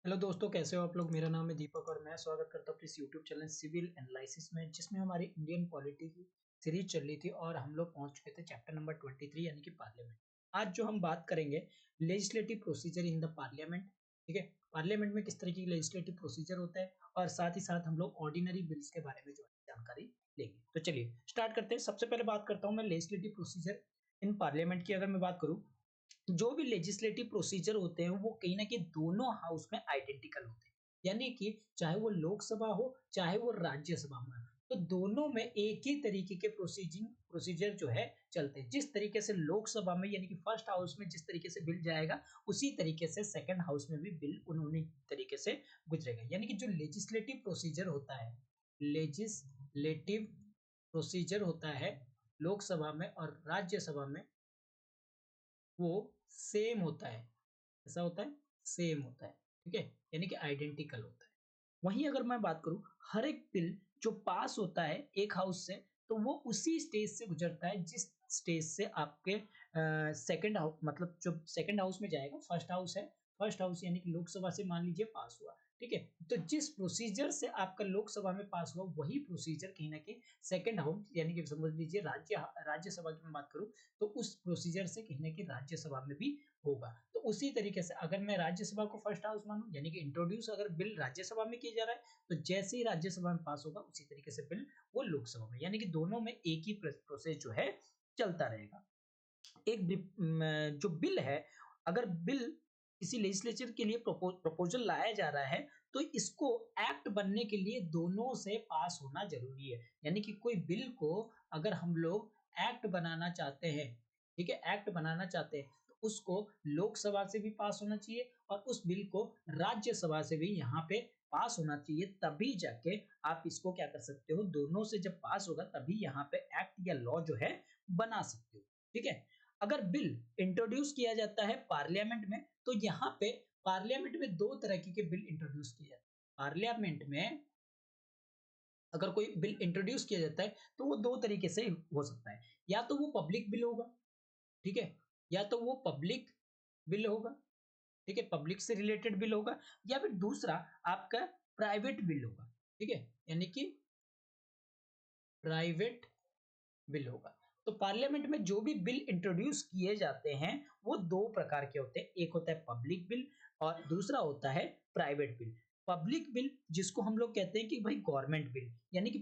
Hello दोस्तों, कैसे हो आप लोग। मेरा नाम है दीपक और मैं स्वागत करता हूँ अपने इस यूट्यूब चैनल सिविल एनालिसिस में, जिसमें हमारी इंडियन पॉलिटी की सीरीज चल रही थी और हम लोग पहुंच चुके थे चैप्टर नंबर 23 यानी कि पार्लियामेंट। आज जो हम बात करेंगे legislative procedure in the parliament. ठीक है, पार्लियामेंट में किस तरीके की लेजिस्लेटिव प्रोसीजर होता है और साथ ही साथ हम लोग ऑर्डिनरी बिल्स के बारे में जो है जानकारी लेंगे। तो चलिए स्टार्ट करते हैं। सबसे पहले बात करता हूँ मैं लेजिस्लेटिव प्रोसीजर इन पार्लियामेंट की। अगर मैं बात करूँ, जो भी लेजिस्लेटिव प्रोसीजर होते हैं वो कहीं ना कहीं दोनों हाउस में आइडेंटिकल होते हैं। यानी कि चाहे वो लोकसभा हो चाहे वो राज्यसभा में हो, तो दोनों में एक ही तरीके के प्रोसीजर जो है चलते हैं। जिस तरीके से लोकसभा में यानी कि फर्स्ट हाउस में जिस तरीके से बिल जाएगा, उसी तरीके से सेकंड हाउस में भी बिल उन्होंने तरीके से गुजरेगा। यानी कि जो लेजिस्लेटिव प्रोसीजर होता है, लेजिस्लेटिव प्रोसीजर होता है लोकसभा में और राज्यसभा में, वो सेम होता है। ऐसा होता है, सेम होता है। ठीक है, यानी कि आइडेंटिकल होता है। वहीं अगर मैं बात करूं, हर एक बिल जो पास होता है एक हाउस से, तो वो उसी स्टेज से गुजरता है जिस स्टेज से आपके सेकंड हाउस, मतलब जो सेकंड हाउस में जाएगा। फर्स्ट हाउस है, फर्स्ट हाउस यानी कि लोकसभा से मान लीजिए पास हुआ। ठीक है, तो जिस प्रोसीजर से आपका लोकसभा में पास हुआ वही प्रोसीजर कहीं ना कहीं सेकंड हाउस यानी कि समझ लीजिए राज्यसभा की मैं बात करूं, तो उस प्रोसीजर से कहीं ना कहीं राज्यसभा में भी होगा। तो उसी तरीके से अगर मैं राज्यसभा को फर्स्ट हाउस मानूं, यानी कि इंट्रोड्यूस अगर बिल राज्यसभा में किया जा रहा है, तो जैसे ही राज्यसभा में पास होगा उसी तरीके से बिल वो लोकसभा में, यानी कि दोनों में एक ही प्रोसेस जो है चलता रहेगा। जो बिल है, अगर बिल किसी लेजिस्लेचर के लिए प्रपोजल लाया जा रहा है, तो इसको एक्ट बनने के लिए दोनों से पास होना जरूरी है। यानी कि कोई बिल को अगर हम लोग एक्ट बनाना चाहते हैं, ठीक है, एक्ट बनाना चाहते हैं, तो उसको लोकसभा से भी पास होना चाहिए और उस बिल को राज्यसभा से भी यहाँ पे पास होना चाहिए। तभी जाके आप इसको क्या कर सकते हो, दोनों से जब पास होगा तभी यहाँ पे एक्ट या लॉ जो है बना सकते हो। ठीक है, अगर बिल इंट्रोड्यूस किया जाता है पार्लियामेंट में, तो यहाँ पे पार्लियामेंट में दो तरह के बिल इंट्रोड्यूस किए जाते हैं। पार्लियामेंट में अगर कोई बिल इंट्रोड्यूस किया जाता है तो वो दो तरीके से हो सकता है। या तो वो पब्लिक बिल होगा, ठीक है, या तो वो पब्लिक बिल होगा, ठीक है, पब्लिक से रिलेटेड बिल होगा, या फिर दूसरा आपका प्राइवेट बिल होगा। ठीक है, यानी कि प्राइवेट बिल होगा। तो पार्लियामेंट में जो भी बिल इंट्रोड्यूस किए जाते हैं वो दो प्रकार के होते हैं। एक होता है पब्लिक बिल और दूसरा होता है प्राइवेट बिल। पब्लिक बिल जिसको हम लोग कहते हैं कि भाई गवर्नमेंट बिल, यानी कि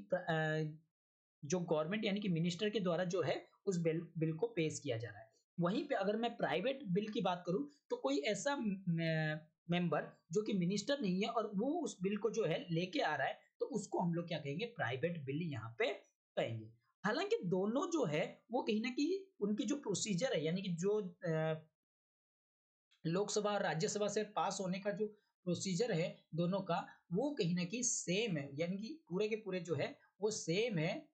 जो गवर्नमेंट यानी कि मिनिस्टर के द्वारा जो है उस बिल को पेश किया जा रहा है। वहीं पे अगर मैं प्राइवेट बिल की बात करूं, तो कोई ऐसा मेंबर जो कि मिनिस्टर नहीं है और वो उस बिल को जो है लेके आ रहा है, तो उसको हम लोग क्या कहेंगे, प्राइवेट बिल यहाँ पे कहेंगे। हालांकि दोनों जो है वो कहीं ना कहीं उनकी जो प्रोसीजर है, यानी कि जो लोकसभा और राज्यसभा से पास होने का जो प्रोसीजर है दोनों का, वो कहीं ना कहीं सेम है। यानी कि पूरे के पूरे जो है वो सेम है।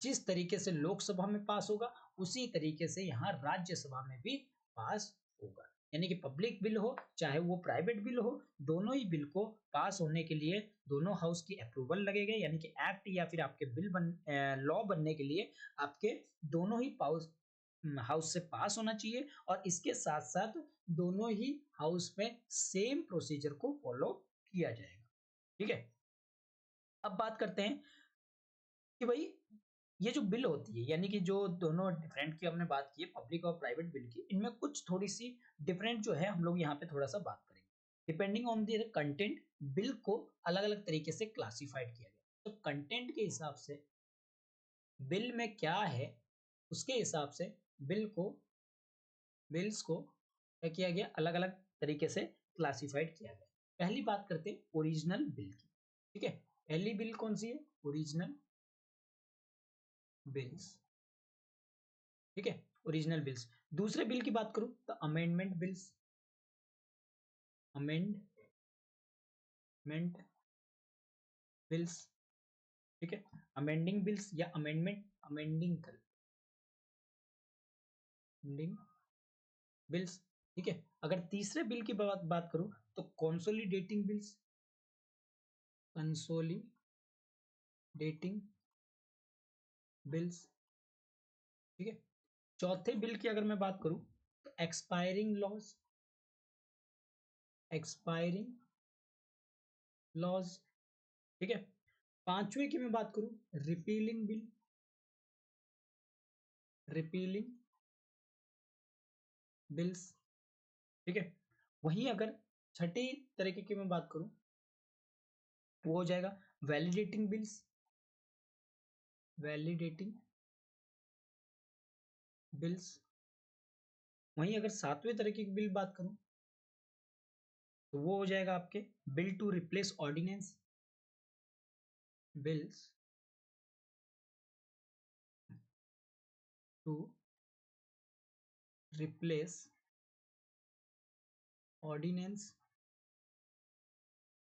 जिस तरीके से लोकसभा में पास होगा उसी तरीके से यहाँ राज्यसभा में भी पास होगा। यानी कि पब्लिक बिल हो चाहे वो प्राइवेट बिल हो, दोनों ही बिल को पास होने के लिए दोनों हाउस की अप्रूवल लगेगा। यानी कि एक्ट या फिर आपके बिल लॉ बनने के लिए आपके दोनों ही हाउस से पास होना चाहिए और इसके साथ साथ दोनों ही हाउस में सेम प्रोसीजर को फॉलो किया जाएगा। ठीक है, अब बात करते हैं कि भाई ये जो बिल होती है, यानी कि जो दोनों डिफरेंट की हमने बात की है, पब्लिक और प्राइवेट बिल की, इनमें कुछ थोड़ी सी डिफरेंट जो है हम लोग यहाँ पे थोड़ा सा बात करेंगे। Depending on the content, bill को अलग अलग तरीके से क्लासिफाइड किया गया। तो कंटेंट के हिसाब से बिल में क्या है, उसके हिसाब से बिल्स को क्या किया गया, अलग अलग तरीके से क्लासिफाइड किया गया। पहली बात करते हैं ओरिजिनल बिल की। ठीक है, पहली बिल कौन सी है, ओरिजिनल बिल्स। ठीक है, ओरिजिनल बिल्स। दूसरे बिल की बात करूं तो अमेंडमेंट बिल्स, अमेंडमेंट बिल्स। ठीक है, अमेंडिंग बिल्स या अमेंडिंग बिल्स। ठीक है, अगर तीसरे बिल की बात करूं तो कंसोलिडेटिंग बिल्स, कंसोलिडेटिंग बिल्स। ठीक है, चौथे बिल की अगर मैं बात करूं तो एक्सपायरिंग लॉज, एक्सपायरिंग लॉज। ठीक है। पांचवे की मैं बात करूं, रिपीलिंग बिल, रिपीलिंग बिल्स। ठीक है। वहीं अगर छठी तरीके की मैं बात करूं, वो हो जाएगा वैलिडेटिंग बिल्स, वैलिडेटिंग बिल्स। वहीं अगर सातवें तरीके की बिल बात करूं, तो वो हो जाएगा आपके bill to replace ordinance, bills to replace ordinance.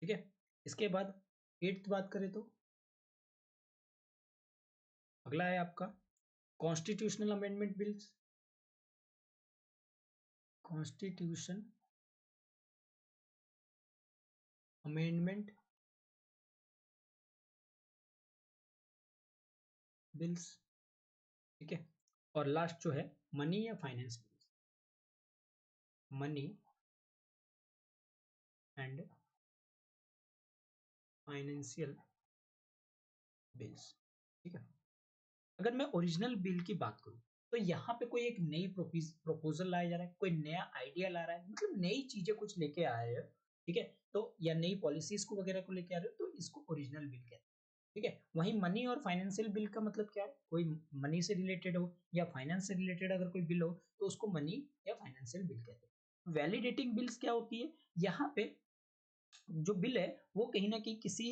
ठीक है। इसके बाद एट्थ बात करें तो अगला है आपका constitutional amendment bills, constitution amendment bills. ठीक है। और लास्ट जो है मनी या finance bills, money and financial bills. ठीक है। अगर मैं ओरिजिनल बिल की बात करूं, तो यहाँ पे कोई एक नई प्रपोजल लाया जा रहा है, कोई नया आइडिया ला रहा है, मतलब नई चीजें कुछ लेके आए हैं। ठीक है। तो या नई पॉलिसीज को वगैरह को लेके आ रहे हो, तो इसको ओरिजिनल बिल कहते हैं। ठीक है। वहीं मनी और फाइनेंशियल बिल का मतलब क्या है, कोई मनी से रिलेटेड हो या फाइनेंस से रिलेटेड अगर कोई बिल हो, तो उसको मनी या फाइनेंशियल बिल कहते हैं। वैलिडेटिंग बिल्स क्या होती है, यहाँ पे जो बिल है वो कहीं ना कहीं किसी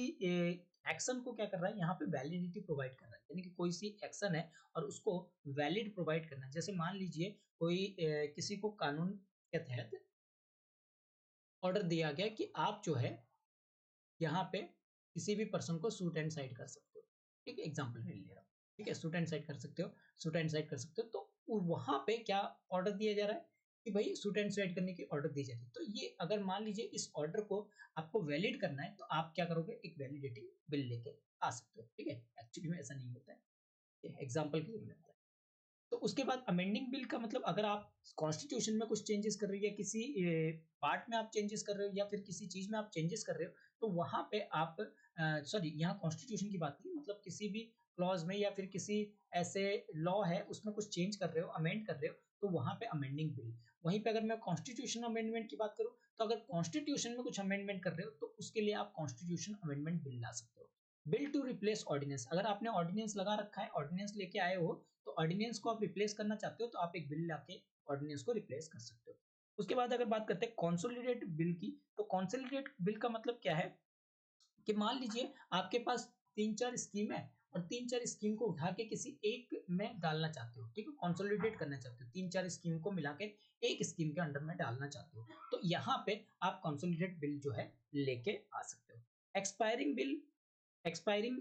एक्शन को क्या कर रहा है, यहाँ पे वैलिडिटी प्रोवाइड कर रहा है, यानी कि कोई सी एक्शन है और उसको वैलिड प्रोवाइड करना है। जैसे मान लीजिए कोई किसी को कानून के तहत ऑर्डर दिया गया कि आप जो है यहाँ पे किसी भी पर्सन को सूट एंड साइड कर सकते हो। ठीक है, एग्जाम्पल ले रहा हूँ। ठीक है, सूट एंड साइड कर सकते हो, सूट एंड साइड कर सकते हो। तो वहां पे क्या ऑर्डर दिया जा रहा है कि भाई सूट एंड साइड करने की ऑर्डर दी जा रही है। तो ये अगर मान लीजिए इस ऑर्डर को आपको वैलिड करना है, तो आप क्या करोगे, एक वैलिडेटिंग बिल लेके आ सकते हो। ठीक है, एक्चुअली में ऐसा नहीं होता है, एग्जाम्पल के लिए होता है। तो उसके बाद अमेंडिंग बिल का मतलब अगर आप कॉन्स्टिट्यूशन में कुछ चेंजेस कर रहे हो या किसी पार्ट में आप चेंजेस कर रहे हो या फिर किसी चीज में आप चेंजेस कर रहे हो, तो वहां पे आप सॉरी, यहाँ कॉन्स्टिट्यूशन की बात नहीं, मतलब किसी भी क्लॉज में या फिर किसी ऐसे लॉ है उसमें कुछ चेंज कर रहे हो, अमेंड कर रहे हो, तो वहां पे अमेंडिंग बिल। वहीं पे अगर मैं कॉन्स्टिट्यूशन अमेंडमेंट की बात करूं, तो अगर कॉन्स्टिट्यूशन में कुछ अमेंडमेंट कर रहे हो, तो उसके लिए आप कॉन्स्टिट्यूशन अमेंडमेंट बिल ला सकते हो। बिल टू रिप्लेस ऑर्डिनेंस, अगर आपने ऑर्डिनेंस लगा रखा है, ऑर्डिनेंस लेके आए हो, तो ऑर्डिनेंस को आप रिप्लेस करना चाहते हो, तो आप एक बिल लाके ऑर्डिनेंस को रिप्लेस कर सकते हो। उसके बाद अगर बात करते हैं कंसोलिडेट बिल की, तो कंसोलिडेट बिल का मतलब क्या है कि मान लीजिए आपके पास तीन चार स्कीम है और तीन चार स्कीम को उठा के किसी एक में डालना चाहते हो। ठीक है, कंसोलिडेट करना चाहते हो, तीन चार स्कीम को मिला के एक स्कीम के अंडर में डालना चाहते हो, तो यहाँ पे आप कंसोलिडेट बिल जो है लेके आ सकते हो। एक्सपायरिंग बिल, एक्सपायरिंग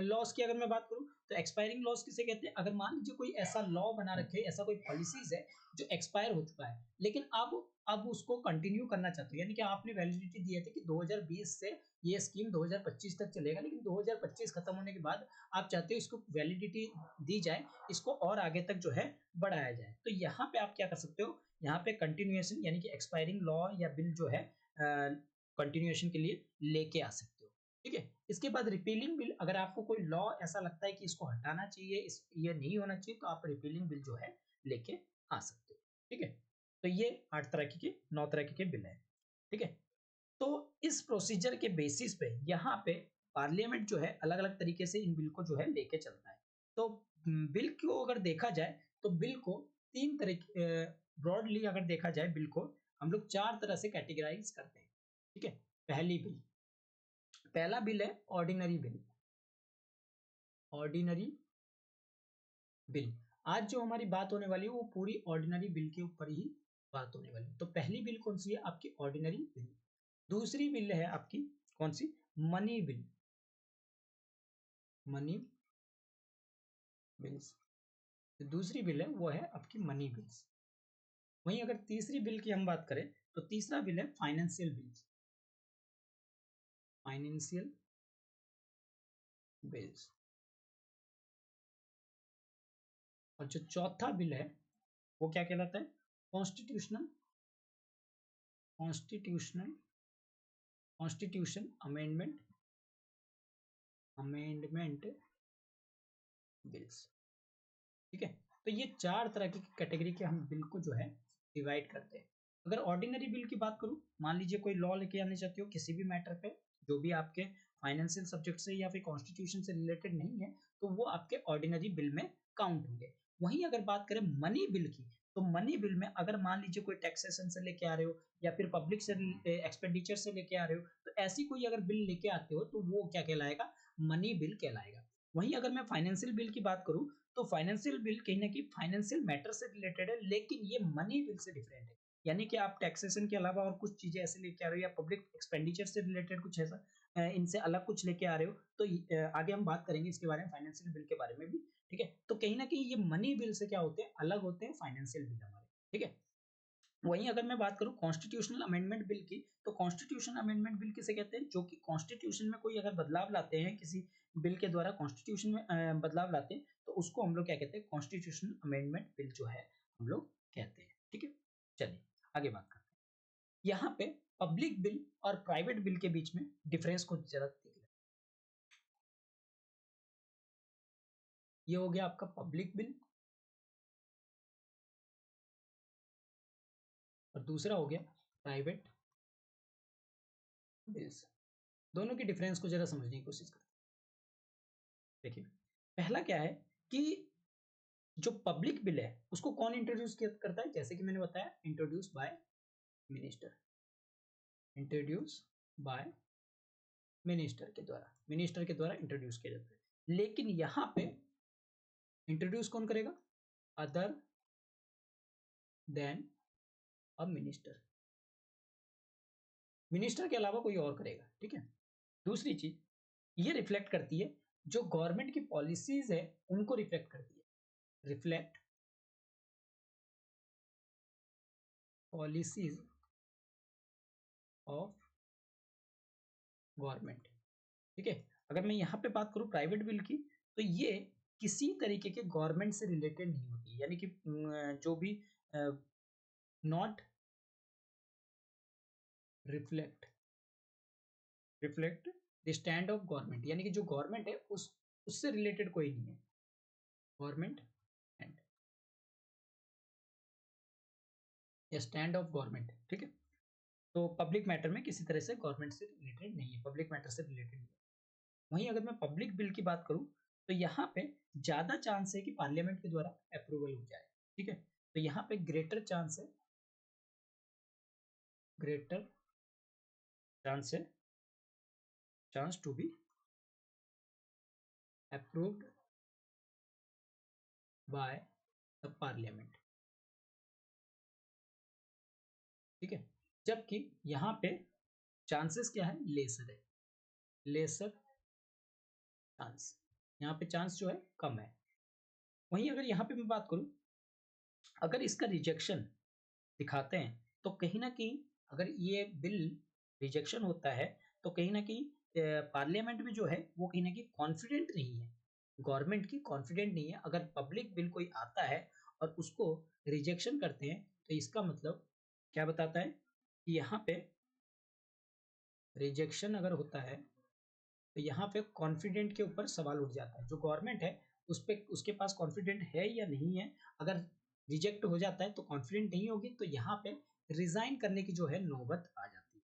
लॉस की अगर मैं बात करूं, तो एक्सपायरिंग लॉस किसे कहते हैं, अगर मान लीजिए कोई ऐसा लॉ बना रखे, ऐसा कोई पॉलिसीज है जो एक्सपायर हो चुका है, लेकिन अब उसको कंटिन्यू करना चाहते हो, यानी कि आपने वैलिडिटी दिए थे कि 2020 से ये स्कीम 2025 तक चलेगा, लेकिन 2025 खत्म होने के बाद आप चाहते हो इसको वैलिडिटी दी जाए, इसको और आगे तक जो है बढ़ाया जाए, तो यहाँ पे आप क्या कर सकते हो, यहाँ पे कंटिन्यूएशन यानी कि एक्सपायरिंग लॉ या बिल जो है कंटिन्यूएशन के लिए लेके आ सकते हो। ठीक है। इसके बाद रिपीलिंग बिल, अगर आपको कोई लॉ ऐसा लगता है कि इसको हटाना चाहिए, इस ये नहीं होना चाहिए, तो आप रिपीलिंग बिल जो है लेके आ सकते हो। ठीक है। तो ये 8 तरह के 9 तरह के बिल है। ठीक है। तो इस प्रोसीजर के बेसिस पे यहाँ पे पार्लियामेंट जो है अलग अलग तरीके से इन बिल को जो है लेके चलता है। तो बिल को अगर देखा जाए, तो बिल को तीन तरीके, ब्रॉडली अगर देखा जाए बिल को हम लोग चार तरह से कैटेगराइज करते हैं। ठीक है। पहली बिल, पहला बिल है ऑर्डिनरी बिल, ऑर्डिनरी बिल। आज जो हमारी बात होने वाली है वो पूरी ऑर्डिनरी बिल के ऊपर ही बात होने वाली है। तो पहली बिल कौन सी है, आपकी ऑर्डिनरी बिल। दूसरी बिल है आपकी कौन सी, मनी बिल, मनी बिल्स। तो दूसरी बिल है वो है आपकी मनी बिल्स। वहीं अगर तीसरी बिल की हम बात करें, तो तीसरा बिल है फाइनेंशियल बिल्स, फाइनेंशियल बिल्स। और जो चौथा बिल है वो क्या कहलाता है, constitutional, constitutional constitution amendment bills. ठीक है, तो ये 4 तरह की कैटेगरी के हम बिल को जो है डिवाइड करते हैं। अगर ऑर्डिनरी बिल की बात करूं, मान लीजिए कोई लॉ लेके आने चाहते हो किसी भी मैटर पे, जो भी आपके फाइनेंशियल सब्जेक्ट से या फिर कॉन्स्टिट्यूशन से रिलेटेड नहीं है, तो वो आपके ऑर्डिनरी बिल में काउंट होंगे। वहीं अगर बात करें मनी बिल की, तो मनी बिल में अगर मान लीजिए कोई टैक्सेशन से लेके आ रहे हो या फिर पब्लिक से एक्सपेंडिचर से लेके आ रहे हो, तो ऐसी कोई अगर बिल लेके आते हो तो वो क्या कहलाएगा, मनी बिल कहलाएगा। वहीं अगर मैं फाइनेंशियल बिल की बात करूं, तो फाइनेंशियल बिल कहीं ना कहीं फाइनेंशियल मैटर से रिलेटेड है, लेकिन ये मनी बिल से डिफरेंट है। यानी कि आप टैक्सेशन के अलावा और कुछ चीजें ऐसे लेके आ रहे हो या पब्लिक एक्सपेंडिचर से रिलेटेड कुछ ऐसा इनसे अलग कुछ लेके आ रहे हो, तो आगे हम बात करेंगे इसके बारे में, फाइनेंशियल बिल के बारे में भी। ठीक है, तो कहीं ना कहीं ये मनी बिल से क्या होते हैं, अलग होते हैं फाइनेंशियल बिल हमारे। ठीक है, वहीं अगर मैं बात करूं कॉन्स्टिट्यूशनल अमेंडमेंट बिल की, तो कॉन्स्टिट्यूशन अमेंडमेंट बिल किसे कहते हैं, जो कि कॉन्स्टिट्यूशन में कोई अगर बदलाव लाते हैं, किसी बिल के द्वारा कॉन्स्टिट्यूशन में बदलाव लाते हैं, तो उसको हम लोग क्या कहते हैं, कॉन्स्टिट्यूशनल अमेंडमेंट बिल जो है हम लोग कहते हैं। ठीक है, चलिए आगे बात करते हैं। यहाँ पे पब्लिक बिल और प्राइवेट बिल के बीच में डिफरेंस को जरा देख लें। ये हो गया आपका पब्लिक बिल और दूसरा हो गया प्राइवेट बिल्स। दोनों की डिफरेंस को जरा समझने की कोशिश करते हैं। देखिए, पहला क्या है कि जो पब्लिक बिल है उसको कौन इंट्रोड्यूस करता है, जैसे कि मैंने बताया, introduce by minister, introduce by minister के द्वारा इंट्रोड्यूस किया जाता है। लेकिन यहां पे इंट्रोड्यूस कौन करेगा, other than a minister, minister के अलावा कोई और करेगा। ठीक है, दूसरी चीज ये रिफ्लेक्ट करती है, जो गवर्नमेंट की पॉलिसीज है उनको रिफ्लेक्ट करती है, रिफ्लेक्ट पॉलिसीज ऑफ गवर्नमेंट। ठीक है, अगर मैं यहाँ पे बात करूँ प्राइवेट बिल की, तो ये किसी तरीके के गवर्नमेंट से रिलेटेड नहीं होती, यानी कि जो भी not reflect reflect the stand of government, यानी कि जो गवर्नमेंट है उससे रिलेटेड कोई नहीं है, गवर्नमेंट एंड या स्टैंड ऑफ गवर्नमेंट। ठीक है, तो पब्लिक मैटर में किसी तरह से गवर्नमेंट से रिलेटेड नहीं है, पब्लिक मैटर से रिलेटेड नहीं है। वहीं अगर मैं पब्लिक बिल की बात करूं, तो यहाँ पे ज्यादा चांस है कि पार्लियामेंट के द्वारा अप्रूवल हो जाए। ठीक है, तो यहाँ पे ग्रेटर चांस है, ग्रेटर चांस है, chance to be approved by the parliament. ठीक है, जबकि यहाँ पे चांसेस क्या है, लेसर है, लेसर चांस, यहाँ पे चांस जो है कम है। वहीं अगर यहाँ पे मैं बात करूं, अगर इसका रिजेक्शन दिखाते हैं, तो कहीं ना कहीं अगर ये बिल रिजेक्शन होता है, तो कहीं ना कहीं पार्लियामेंट में जो है वो कहीं ना कहीं कॉन्फिडेंट नहीं है, गवर्नमेंट की कॉन्फिडेंट नहीं है। अगर पब्लिक बिल कोई आता है और उसको रिजेक्शन करते हैं, तो इसका मतलब क्या बताता है कि यहाँ पे रिजेक्शन अगर होता है, तो यहाँ पे कॉन्फिडेंट के ऊपर सवाल उठ जाता है, जो गवर्नमेंट है उस पे उसके पास कॉन्फिडेंट है या नहीं है। अगर रिजेक्ट हो जाता है तो कॉन्फिडेंट नहीं होगी, तो यहाँ पे रिजाइन करने की जो है नौबत आ जाती है।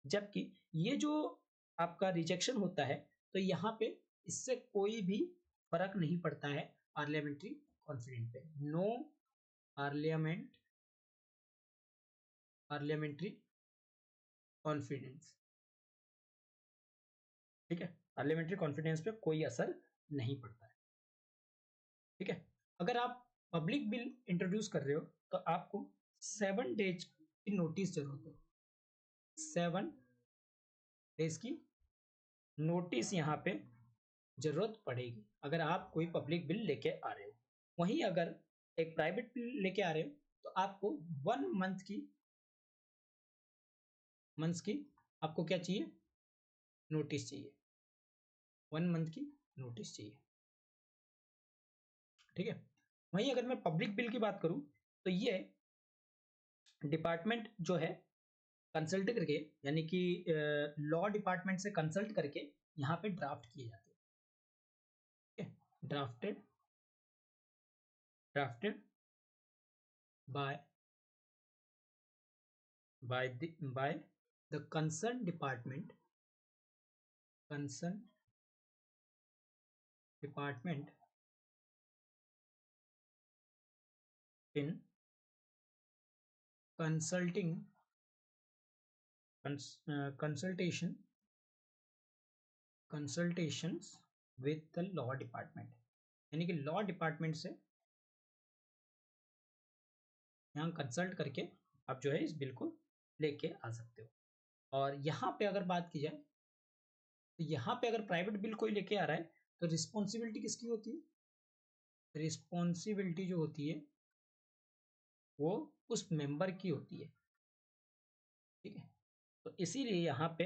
जबकि ये जो आपका रिजेक्शन होता है, तो यहाँ पे इससे कोई भी फर्क नहीं पड़ता है पार्लियामेंट्री कॉन्फिडेंट पे, नो पार्लियामेंट्री कॉन्फिडेंस। ठीक है, पार्लियामेंट्री कॉन्फिडेंस पे कोई असर नहीं पड़ता है। ठीक है, अगर आप पब्लिक बिल इंट्रोड्यूस कर रहे हो, तो आपको 7 डेज की नोटिस जरूरत है, 7 डेज की नोटिस यहाँ पे जरूरत पड़ेगी अगर आप कोई पब्लिक बिल लेके आ रहे हो। वहीं अगर एक प्राइवेट बिल लेके आ रहे हो, तो आपको 1 मंथ की आपको क्या चाहिए, नोटिस चाहिए, 1 मंथ की नोटिस चाहिए। ठीक है, वहीं अगर मैं पब्लिक बिल की बात करूं, तो ये डिपार्टमेंट जो है कंसल्ट करके, यानी कि लॉ डिपार्टमेंट से कंसल्ट करके यहाँ पे ड्राफ्ट किए जाते हैं। Drafted drafted bye by the concerned department in consulting consultations with the law department, यानी कि लॉ डिपार्टमेंट से यहाँ कंसल्ट करके आप जो है इस बिल को लेके आ सकते हो। और यहाँ पे अगर बात की जाए तो यहाँ पे अगर प्राइवेट बिल कोई लेके आ रहा है तो रिस्पॉन्सिबिलिटी किसकी होती है? रिस्पॉन्सिबिलिटी जो होती है वो उस मेंबर की होती है, ठीक है। तो इसीलिए यहाँ पे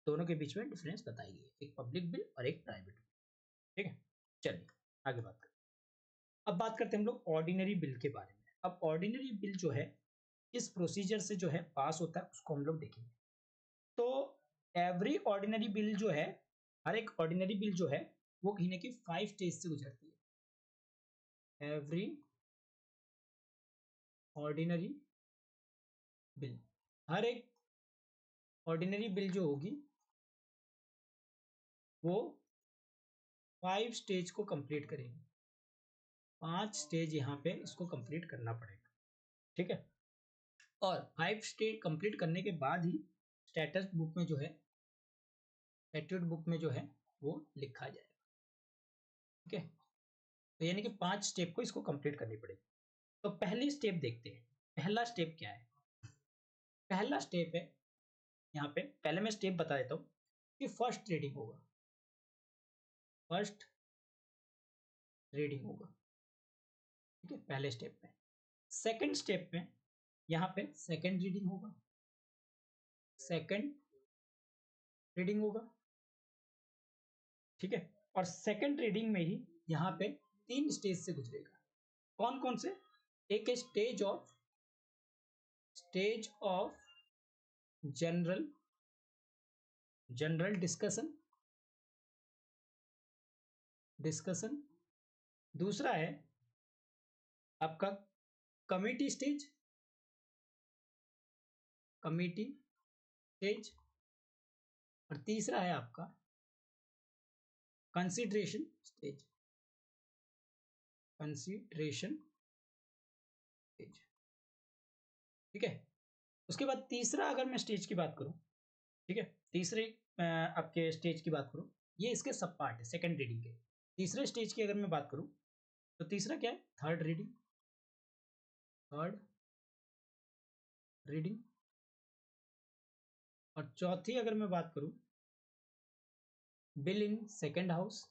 दोनों के बीच में डिफरेंस बताई गई है, एक पब्लिक बिल और एक प्राइवेट बिल, ठीक है। चलिए आगे बात करते हैं। अब बात करते हैं हम लोग ऑर्डिनरी बिल के बारे में। अब ऑर्डिनरी बिल जो है इस प्रोसीजर से जो है पास होता है उसको हम लोग देखेंगे। तो एवरी ऑर्डिनरी बिल जो है, हर एक ऑर्डिनरी बिल जो है वो कहीं ना कहीं 5 स्टेज से गुजरती है। एवरी ऑर्डिनरी बिल, हर एक ऑर्डिनरी बिल जो होगी वो 5 स्टेज को कंप्लीट करेगी। 5 स्टेज यहाँ पे इसको कंप्लीट करना पड़ेगा, ठीक है। और 5 स्टेज कंप्लीट करने के बाद ही स्टेटस बुक में जो है, स्टैट्यूट बुक में जो है वो लिखा जाएगा, ठीक है। तो यानी कि 5 स्टेप को इसको कंप्लीट करनी पड़ेगी। तो पहली स्टेप देखते हैं। पहला स्टेप क्या है? पहला स्टेप है, यहाँ पे पहले मैं स्टेप बता देता हूँ कि फर्स्ट रीडिंग होगा, फर्स्ट रीडिंग होगा, ठीक है, पहले स्टेप में। सेकंड स्टेप में यहाँ पे सेकंड रीडिंग होगा, सेकंड रीडिंग होगा, ठीक है। और सेकंड रीडिंग में ही यहाँ पे 3 स्टेज से गुजरेगा। कौन कौन से? एक है स्टेज ऑफ जनरल डिस्कशन। दूसरा है आपका कमिटी स्टेज, और तीसरा है आपका कंसिडरेशन स्टेज, ठीक है। उसके बाद तीसरा अगर मैं स्टेज की बात करूं, ठीक है, तीसरे आपके स्टेज की बात करूं, ये इसके सब पार्ट है सेकंड रीडिंग के। तीसरे स्टेज की अगर मैं बात करूं तो तीसरा क्या है? Third reading. और चौथी अगर मैं बात करूं, bill in second house,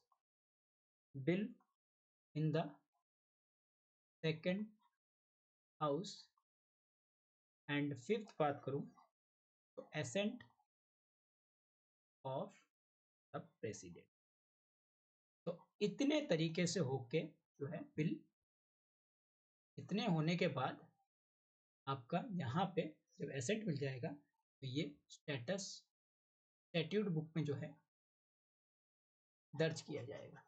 bill in the second house. And fifth बात करूं तो एसेंट ऑफ द प्रेसिडेंट। तो इतने तरीके से होके जो है बिल, इतने होने के बाद आपका यहाँ पे जब एसेंट मिल जाएगा तो ये स्टैट्यूट बुक में जो है दर्ज किया जाएगा,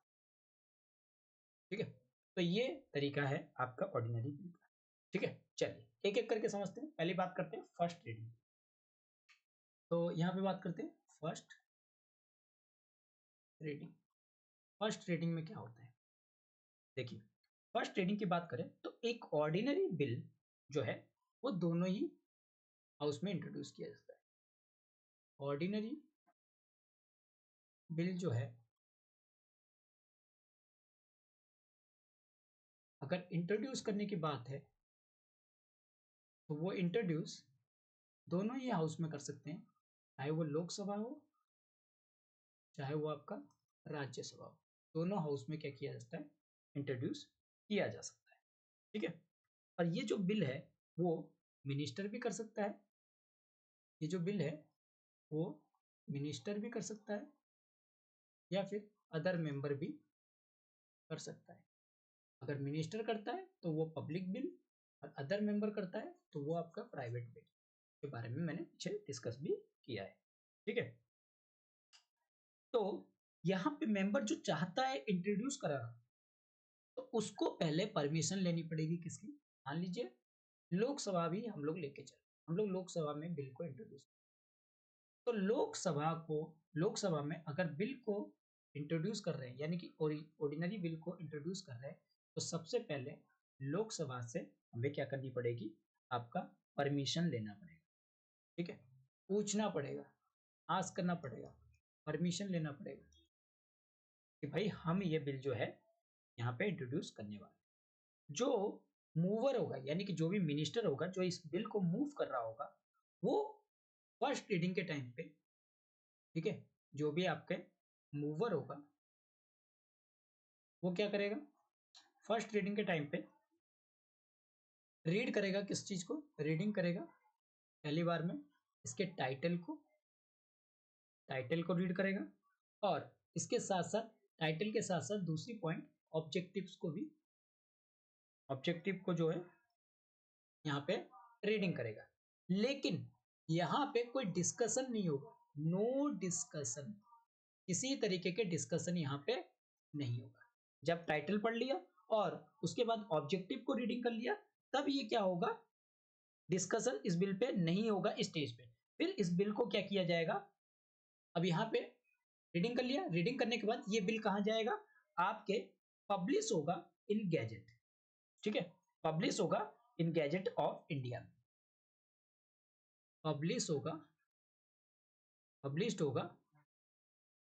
ठीक है। तो ये तरीका है आपका ऑर्डिनरी बिल का, ठीक है। चलिए एक एक करके समझते हैं। पहली बात करते हैं फर्स्ट रीडिंग। तो यहाँ पे बात करते हैं फर्स्ट रीडिंग। फर्स्ट रीडिंग में क्या होता है? देखिए, फर्स्ट रीडिंग की बात करें तो एक ऑर्डिनरी बिल जो है वो दोनों ही हाउस में इंट्रोड्यूस किया जाता है। ऑर्डिनरी बिल जो है अगर इंट्रोड्यूस करने की बात है तो वो इंट्रोड्यूस दोनों ही हाउस में कर सकते हैं, चाहे वो लोकसभा हो चाहे वो आपका राज्यसभा हो। दोनों हाउस में क्या किया जाता है? इंट्रोड्यूस किया जा सकता है, ठीक है। और ये जो बिल है वो मिनिस्टर भी कर सकता है, ये जो बिल है वो मिनिस्टर भी कर सकता है या फिर अदर मेंबर भी कर सकता है। अगर मिनिस्टर करता है तो वो पब्लिक बिल, और अदर मेंबर करता है तो वो आपका प्राइवेट बिल, के बारे में मैंने पीछे डिस्कस भी किया है। ठीक है, तो यहाँ पे मेंबर जो चाहता है इंट्रोड्यूस कराना, तो उसको पहले परमिशन लेनी पड़ेगी किसकी? मान लीजिए लोकसभा भी हम लोग लेके चले, हम लोग लोकसभा में बिल को इंट्रोड्यूस, तो लोकसभा में अगर बिल को इंट्रोड्यूस कर रहे हैं, यानी कि ऑर्डिनरी बिल को इंट्रोड्यूस कर रहे हैं, तो सबसे पहले लोकसभा से हमें क्या करनी पड़ेगी? आपका परमिशन लेना पड़ेगा। ठीक है, पूछना पड़ेगा, आस्क करना पड़ेगा, परमिशन लेना पड़ेगा कि भाई हम ये बिल जो है यहाँ पे इंट्रोड्यूस करने वाले हैं। जो मूवर होगा, यानी कि जो भी मिनिस्टर होगा जो इस बिल को मूव कर रहा होगा, वो फर्स्ट रीडिंग के टाइम पे, ठीक है, जो भी आपके मूवर होगा वो क्या करेगा? फर्स्ट रीडिंग के टाइम पे रीड करेगा, किस चीज को रीडिंग करेगा? पहली बार में इसके टाइटल को रीड करेगा, और इसके साथ साथ टाइटल के साथ साथ दूसरी पॉइंट ऑब्जेक्टिव्स को भी, ऑब्जेक्टिव को जो है यहाँ पे रीडिंग करेगा। लेकिन यहाँ पे कोई डिस्कशन नहीं होगा, नो डिस्कशन, किसी तरीके के डिस्कशन यहाँ पे नहीं होगा। जब टाइटल पढ़ लिया और उसके बाद ऑब्जेक्टिव को रीडिंग कर लिया, तब ये क्या होगा? डिस्कशन इस बिल पे नहीं होगा स्टेज पे। फिर इस बिल को क्या किया जाएगा? अब यहाँ पे रीडिंग कर लिया, रीडिंग करने के बाद ये बिल कहाँ जाएगा? आपके पब्लिश होगा इन गैजेट। ठीक है, पब्लिश होगा इन गैजेट ऑफ इंडिया, पब्लिश होगा, पब्लिश्ड होगा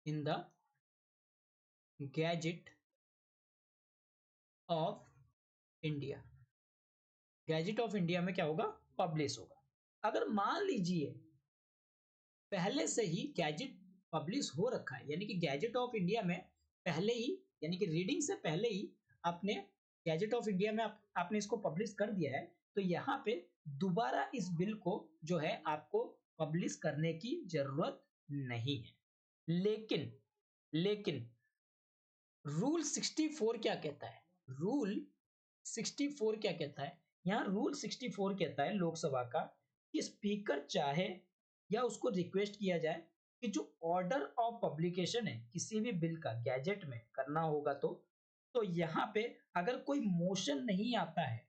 in the gadget of India. Gadget of India में क्या होगा? पब्लिश होगा। अगर मान लीजिए पहले से ही गैजेट पब्लिश हो रखा है, यानी कि गैजेट ऑफ इंडिया में पहले ही, यानी कि रीडिंग से पहले ही आपने गैजेट ऑफ इंडिया में आपने इसको पब्लिश कर दिया है, तो यहाँ पे दोबारा इस बिल को जो है आपको पब्लिश करने की जरूरत नहीं है। लेकिन लेकिन रूल 64 क्या कहता है? रूल 64 क्या कहता है? यहाँ रूल 64 कहता है लोकसभा का कि स्पीकर चाहे या उसको रिक्वेस्ट किया जाए कि जो ऑर्डर ऑफ पब्लिकेशन है किसी भी बिल का गैजेट में करना होगा, तो यहाँ पे अगर कोई मोशन नहीं आता है,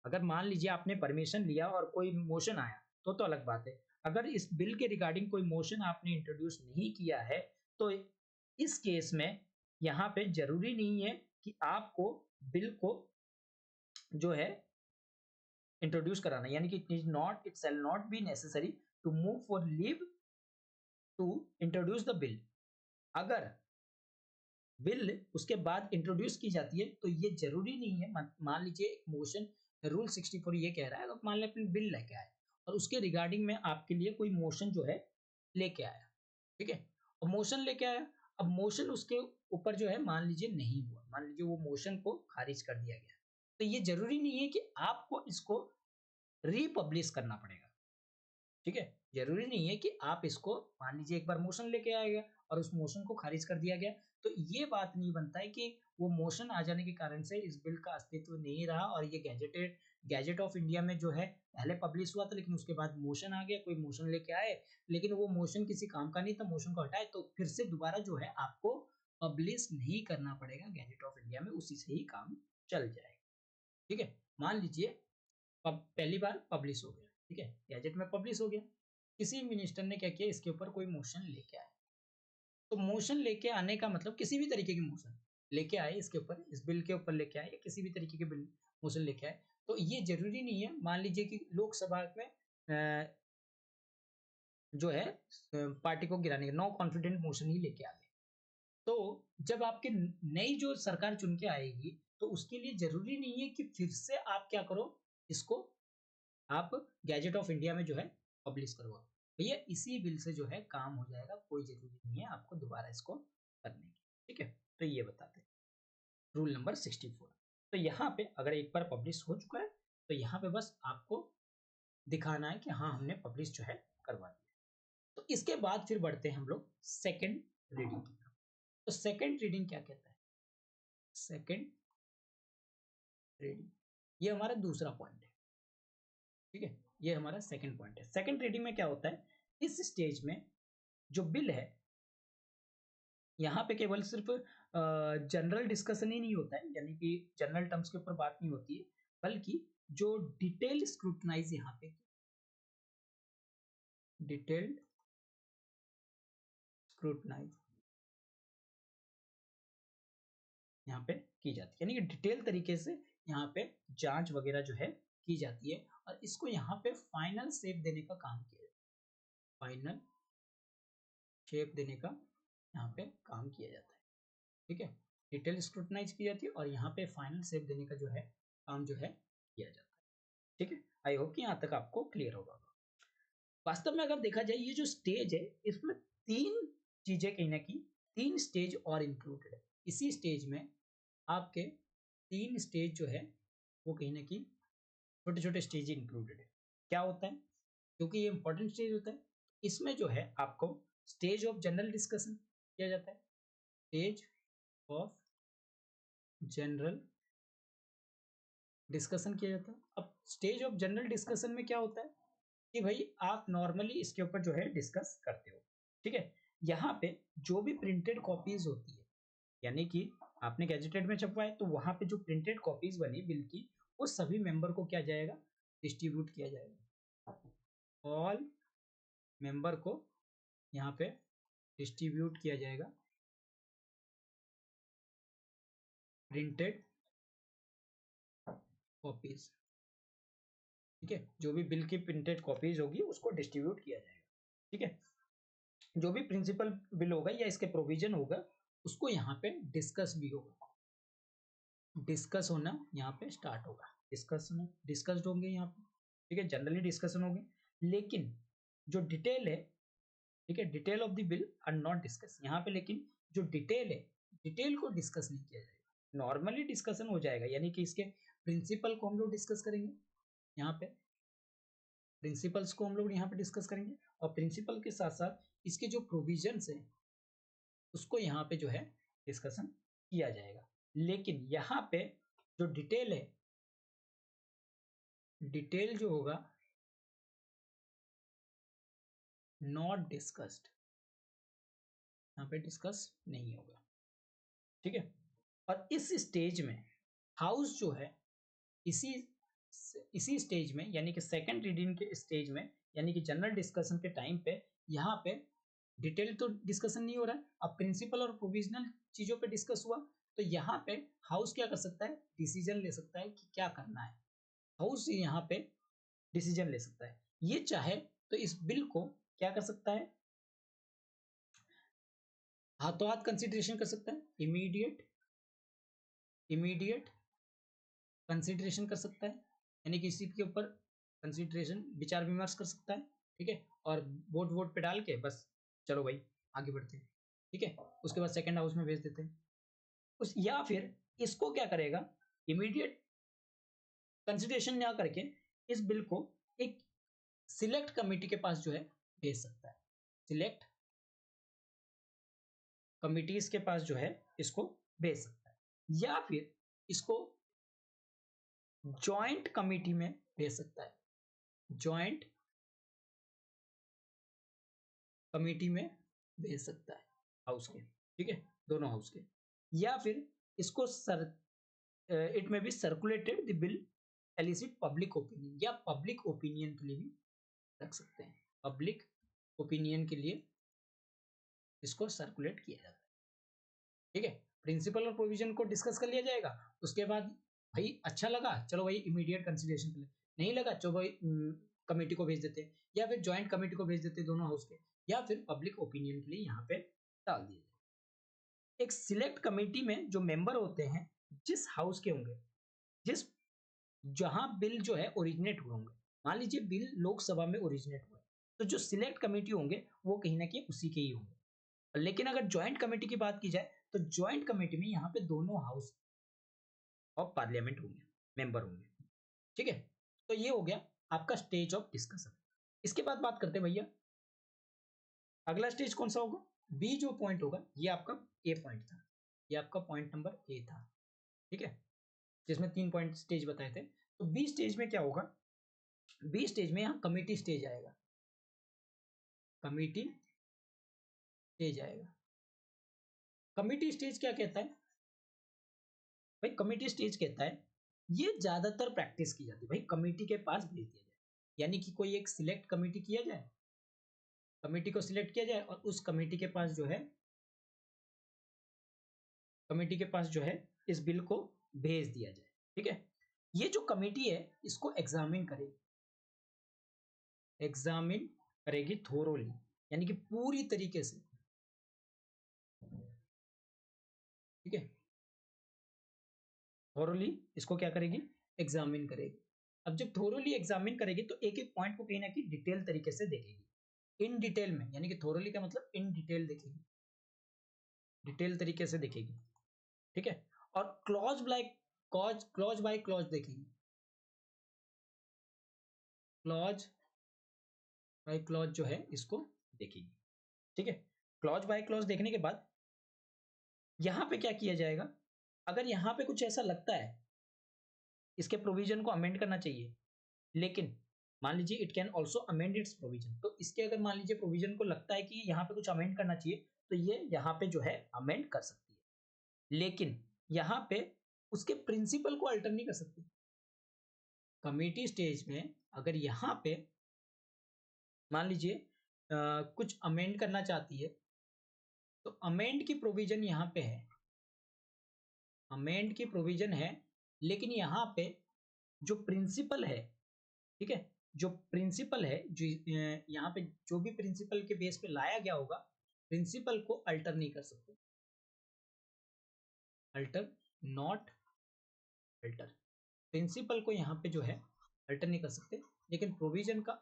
अगर मान लीजिए आपने परमिशन लिया और कोई मोशन आया तो अलग बात है। अगर इस बिल के रिगार्डिंग कोई मोशन आपने इंट्रोड्यूस नहीं किया है, तो इस केस में यहाँ पे जरूरी नहीं है कि आपको बिल को जो है इंट्रोड्यूस कराना, यानी कि it shall not be necessary to move for leave to introduce the bill. अगर बिल उसके बाद इंट्रोड्यूस की जाती है तो ये जरूरी नहीं है, मान लीजिए एक मोशन, रूल 64 ये कह रहा है, तो मान लीजिए अपनी बिल लेके आए और उसके रिगार्डिंग में आपके लिए कोई मोशन जो है लेके आया, ठीक है, और मोशन लेके आया, अब मोशन उसके ऊपर जो है मान लीजिए नहीं हुआ, मान लीजिए वो मोशन को खारिज कर दिया गया, तो ये जरूरी नहीं है कि आपको इसको रीपब्लिश करना पड़ेगा। ठीक है, जरूरी नहीं है कि आप इसको, मान लीजिए एक बार मोशन लेके आएगा और उस मोशन को खारिज कर दिया गया, तो ये बात नहीं बनता है कि वो मोशन आ जाने के कारण से इस बिल का अस्तित्व नहीं रहा और ये गैजेट ऑफ इंडिया में जो है पहले पब्लिश हुआ था लेकिन उसके बाद मोशन आ गया, कोई मोशन लेके आए लेकिन वो मोशन किसी काम का नहीं था, मोशन को हटाए, तो फिर से दोबारा जो है आपको पब्लिश नहीं करना पड़ेगा गैजेट ऑफ इंडिया में, उसी से ही काम चल जाएगा। ठीक है, मान लीजिए पहली बार पब्लिश हो गया, ठीक है, गैजेट में पब्लिश हो गया, किसी मिनिस्टर ने क्या किया, इसके ऊपर कोई मोशन लेके आया, तो मोशन लेके आने का मतलब किसी भी तरीके की मोशन लेके आए इसके ऊपर, इस बिल के ऊपर लेके आए या किसी भी तरीके के बिल मोशन लेके आए, तो ये जरूरी नहीं है, मान लीजिए कि लोकसभा में जो है पार्टी को गिराने का नो कॉन्फिडेंट मोशन ही लेके आ गए, तो जब आपके नई जो सरकार चुन के आएगी तो उसके लिए जरूरी नहीं है कि फिर से आप क्या करो, इसको आप गैजेट ऑफ इंडिया में जो है पब्लिश करवाओ। भैया इसी बिल से जो है काम हो जाएगा, कोई जरूरी नहीं है आपको दोबारा इसको करने की। ठीक है, तो ये बताते हैं रूल नंबर 64। तो यहाँ पे अगर एक बार पब्लिश हो चुका है तो यहाँ पे बस आपको दिखाना है कि हाँ हमने पब्लिश जो है करवा दिया। तो इसके बाद फिर बढ़ते हैं हम लोग सेकेंड रीडिंग की तरफ। तो सेकेंड रीडिंग क्या कहता है? सेकेंड रीडिंग ये हमारा दूसरा पॉइंट है। ठीक है, ये हमारा सेकंड पॉइंट है। सेकंड रीडिंग में क्या होता है, इस स्टेज में जो बिल है यहाँ पे केवल सिर्फ जनरल डिस्कशन ही नहीं होता है, यानी कि जनरल टर्म्स के ऊपर बात नहीं होती है, बल्कि जो डिटेल स्क्रूटनाइज यहाँ पे डिटेल्ड स्क्रूटनाइज यहाँ पे की जाती है, यानी कि डिटेल तरीके से यहाँ पे जांच वगैरह जो है की जाती है, और इसको यहाँ पे फाइनल शेप देने का काम किया जाता है। फाइनल शेप देने का यहाँ पे काम किया जाता है, ठीक है। डिटेल स्क्रूटनाइज की जाती है और यहाँ पे फाइनल शेप देने का जो है काम जो है किया जाता है, ठीक है। आई होप कि यहाँ तक आपको क्लियर होगा। वास्तव में अगर देखा जाए ये जो स्टेज है इसमें तीन चीजें कहीं ना कहीं, तीन स्टेज और इंक्लूडेड है इसी स्टेज में। आपके तीन स्टेज जो है वो कहीं ना कहीं छोटे छोटे स्टेज इंक्लूडेड है। क्या होता है, क्योंकि ये इंपॉर्टेंट स्टेज होता है, इसमें जो है आपको स्टेज ऑफ जनरल डिस्कशन किया जाता है, स्टेज ऑफ जनरल डिस्कशन किया जाता है। अब स्टेज ऑफ जनरल डिस्कशन में क्या होता है कि भाई आप नॉर्मली इसके ऊपर जो है डिस्कस करते हो, ठीक है। यहाँ पे जो भी प्रिंटेड कॉपीज होती है, यानी कि आपने गैजेटेड में छपवाए तो वहां पे जो प्रिंटेड कॉपीज बनी बिल की, वो सभी मेंबर को क्या जाएगा, डिस्ट्रीब्यूट किया जाएगा। ऑल मेंबर को यहाँ पे डिस्ट्रीब्यूट किया जाएगा प्रिंटेड कॉपीज, ठीक है। जो भी बिल की प्रिंटेड कॉपीज होगी उसको डिस्ट्रीब्यूट किया जाएगा, ठीक है। जो भी प्रिंसिपल बिल होगा या इसके प्रोविजन होगा उसको यहाँ पे डिस्कस भी होगा, डिस्कस होना यहाँ पे स्टार्ट होगा, डिस्कस्ड होंगे यहाँ पे, ठीक है। जनरली डिस्कशन होंगे, लेकिन जो डिटेल है, ठीक है, detail of the bill are not discuss यहाँ पे, लेकिन जो डिटेल है डिटेल को डिस्कस नहीं किया जाएगा। नॉर्मली डिस्कशन हो जाएगा, यानी कि इसके प्रिंसिपल को हम लोग डिस्कस करेंगे, यहाँ पे प्रिंसिपल्स को हम लोग यहाँ पे डिस्कस करेंगे, और प्रिंसिपल के साथ साथ इसके जो प्रोविजंस है उसको यहाँ पे जो है डिस्कशन किया जाएगा। लेकिन यहाँ पे जो डिटेल है, डिटेल जो होगा नॉट डिस्कस्ड, यहाँ पे डिस्कस नहीं होगा, ठीक है। और इस स्टेज में हाउस जो है इसी इसी स्टेज में, यानी कि सेकंड रीडिंग के स्टेज में, यानी कि जनरल डिस्कशन के टाइम पे यहाँ पे डिटेल तो डिस्कशन नहीं हो रहा है, अब प्रिंसिपल और प्रोविजनल चीजों पे डिस्कस हुआ, तो यहाँ पे हाउस क्या कर सकता है, डिसीजन ले सकता है कि क्या करना है। हाउस यहाँ पे डिसीजन ले सकता है, ये चाहे तो इस बिल को क्या कर सकता है, हाथों हाथ कंसिडरेशन कर सकता है, इमीडिएट कंसिडरेशन कर सकता है, यानी कि इसी के ऊपर कंसिडरेशन विचार विमर्श कर सकता है, ठीक है। और वोट वोट पे डाल के बस चलो भाई आगे बढ़ते हैं, ठीक है। उसके बाद सेकंड हाउस में भेज देते हैं उस, या फिर इसको क्या करेगा, इमीडिएट कंसिडरेशन ना करके इस बिल को एक सिलेक्ट कमेटी के पास जो है भेज सकता है, सिलेक्ट कमिटीज के पास जो है इसको भेज सकता है, या फिर इसको जॉइंट कमेटी में भेज सकता है, जॉइंट कमेटी में भेज सकता है हाउस के, ठीक है, दोनों हाउस के। या फिर इसको it may be circulated the bill elicit public opinion, या पब्लिक ओपिनियन के लिए भी रख सकते हैं, पब्लिक ओपिनियन के लिए इसको सर्कुलेट किया जाता है, ठीक है। प्रिंसिपल और प्रोविजन को डिस्कस कर लिया जाएगा, उसके बाद भाई अच्छा लगा चलो भाई इमीडिएट कंसिडरेशन के लिए, नहीं लगा चलो भाई कमेटी को भेज देते हैं, या फिर ज्वाइंट कमेटी को भेज देते हैं दोनों हाउस के, या फिर पब्लिक ओपिनियन के लिए यहाँ पे डाल दिया जाए। एक सिलेक्ट कमेटी में जो मेंबर होते हैं जिस हाउस के होंगे, जिस जहां बिल जो है ओरिजिनेट हुए होंगे, मान लीजिए बिल लोकसभा में ओरिजिनेट हुआ, तो जो सिलेक्ट कमेटी होंगे वो कहीं ना कहीं उसी के ही होंगे। लेकिन अगर ज्वाइंट कमेटी की बात की जाए तो ज्वाइंट कमेटी में यहाँ पे दोनों हाउस ऑफ पार्लियामेंट होंगे, मेंबर होंगे, ठीक है। तो ये हो गया आपका स्टेज ऑफ डिस्कशन। इसके बाद बात करते हैं भैया अगला स्टेज कौन सा होगा, बी जो पॉइंट होगा, ये आपका ए पॉइंट था, ये आपका पॉइंट नंबर ए था, ठीक है, जिसमें 3 पॉइंट स्टेज बताए थे। तो बी स्टेज में क्या होगा, बी स्टेज में यहाँ कमिटी स्टेज आएगा, कमिटी स्टेज आएगा। कमिटी स्टेज क्या कहता है भाई? कमिटी स्टेज कहता है ये ज्यादातर प्रैक्टिस की जाती है भाई, कमिटी के पास भेज दिया जाए, यानी कि कोई एक सिलेक्ट कमिटी किया जाए, कमिटी को सिलेक्ट किया जाए और उस कमिटी के पास जो है, कमिटी के पास जो है इस बिल को भेज दिया जाए। ठीक है, ये जो कमिटी है इसको एग्जामिन करेगी, एग्जामिन करेगी थोरोली, यानी कि पूरी तरीके से। ठीक है, थोरोली इसको क्या करेगी? एग्जामिन करेगी। अब जब थोरोली एग्जामिन करेगी तो एक एक पॉइंट को कहीं ना कहीं डिटेल तरीके से देखेगी, इन डिटेल में, यानी कि थोरोली का मतलब इन डिटेल देखेगी, डिटेल तरीके से देखेगी। ठीक है, और क्लॉज बाय क्लॉज देखेगी, क्लॉज बाय क्लॉज जो है इसको देखेगी। ठीक है, क्लॉज बाय क्लॉज देखने के बाद यहां पे क्या किया जाएगा? अगर यहां पे कुछ ऐसा लगता है इसके प्रोविजन को अमेंड करना चाहिए, लेकिन मान लीजिए it can also amend it's provision, तो इसके अगर मान लीजिए प्रोविजन को लगता है कि यहाँ पे कुछ अमेंड करना चाहिए, तो ये यहाँ पे जो है अमेंड कर सकती है, लेकिन यहाँ पे उसके प्रिंसिपल को अल्टर नहीं कर सकती। कमिटी स्टेज में अगर यहाँ पे मान लीजिए कुछ अमेंड करना चाहती है, तो अमेंड की प्रोविजन यहाँ पे है, अमेंड की प्रोविजन है, लेकिन यहाँ पे जो प्रिंसिपल है, ठीक है, जो प्रिंसिपल है, जो यहाँ पे जो भी प्रिंसिपल के बेस पे लाया गया होगा, प्रिंसिपल को अल्टर नहीं कर सकते, अल्टर नॉट अल्टर, प्रिंसिपल को यहाँ पे जो है अल्टर नहीं कर सकते, लेकिन प्रोविजन का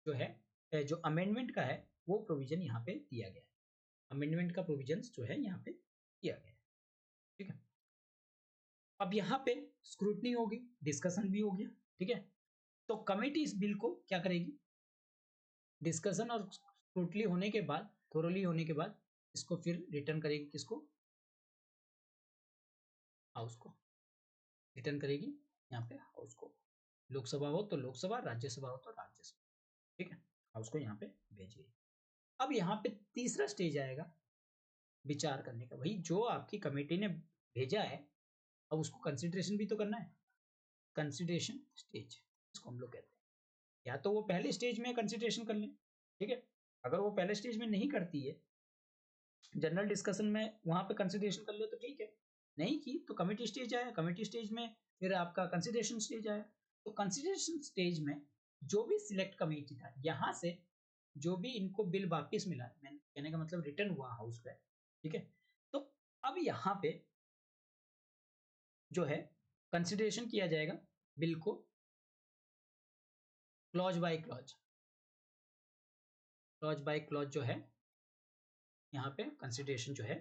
जो है, जो अमेंडमेंट का है वो प्रोविजन यहाँ पे दिया गया है, अमेंडमेंट का प्रोविजन जो है यहाँ पे दिया गया है। ठीक है, अब यहाँ पे स्क्रूटनी होगी, डिस्कशन भी हो गया। ठीक है, तो कमेटी इस बिल को क्या करेगी? डिस्कशन और स्क्रूटनी होने के बाद, थोरोली होने के बाद, इसको फिर रिटर्न करेगी, किसको? हाउस को रिटर्न करेगी, यहाँ पे हाउस को, लोकसभा हो तो लोकसभा, राज्यसभा हो तो राज्यसभा। ठीक है, हाउस को यहाँ पे भेजिए। अब यहाँ पे तीसरा स्टेज आएगा विचार करने का, भाई जो आपकी कमेटी ने भेजा है अब उसको कंसिडरेशन भी तो करना है, कंसिडरेशन स्टेज इसको हम लोग कहते हैं। या तो वो पहले स्टेज में कंसिडरेशन कर लें, ठीक है, अगर वो पहले स्टेज में नहीं करती है, जनरल डिस्कशन में वहां पे कंसिडरेशन कर ले तो ठीक है, नहीं की तो कमेटी स्टेज आया, कमेटी स्टेज में फिर आपका कंसिडरेशन स्टेज आया। तो कंसिडरेशन स्टेज में जो भी सिलेक्ट कमेटी था, यहाँ से जो भी इनको बिल वापिस मिला, मैंने कहने का मतलब रिटर्न हुआ हाउस पे, ठीक है, तो अब यहाँ पे जो है कंसिडरेशन किया जाएगा बिल को clause by clause, clause by clause जो है यहाँ पे कंसिडरेशन जो है